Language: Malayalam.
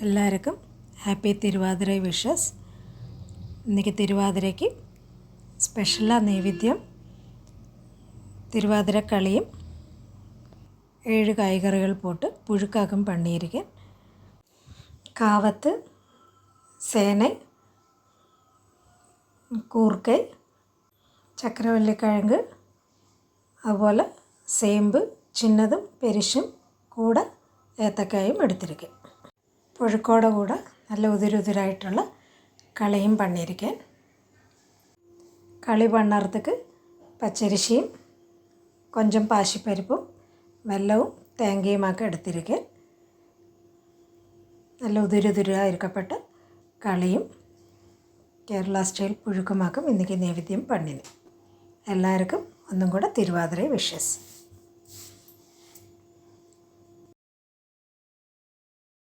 എല്ലാവർക്കും ഹാപ്പി തിരുവാതിര വിഷസ്. ഇன்றைக்கി തിരുവാതിരയ്ക്ക് സ്പെഷ്യലാ നൈവേദ്യം തിരുവാതിര കളിയും 7 കാய்கறிகள் போட்டு புழுக்காகம் பண்ணியிருக்கேன். காவத்து, சேனை, കൂർക്കൈ, ചക്രവള്ളിക്കിഴങ്ങ്, അതുപോലെ ചേമ്പ് ചിന്നതും പെരിശും കൂടെ ഏത്തക്കായും എടുത്തിരിക്കും. പുഴുക്കോടെ കൂടെ നല്ല ഉതിരുതിരായിട്ടുള്ള കളിയും പണിയിരിക്കാൻ. കളി പണ്ണറത്തേക്ക് പച്ചരിശിയും കൊഞ്ചം പാശിപ്പരിപ്പും വെല്ലവും തേങ്ങയുമൊക്കെ എടുത്തിരിക്കാൻ. നല്ല ഉതിരുതിരായിരിക്കപ്പെട്ട കളിയും കേരള സ്റ്റൈൽ പുഴുക്കുമാക്കും ഇന്നേക്ക് നൈവേദ്യം പണിന്. എല്ലാവർക്കും ഒന്നും കൂടെ തിരുവാതിര വിഷസ്.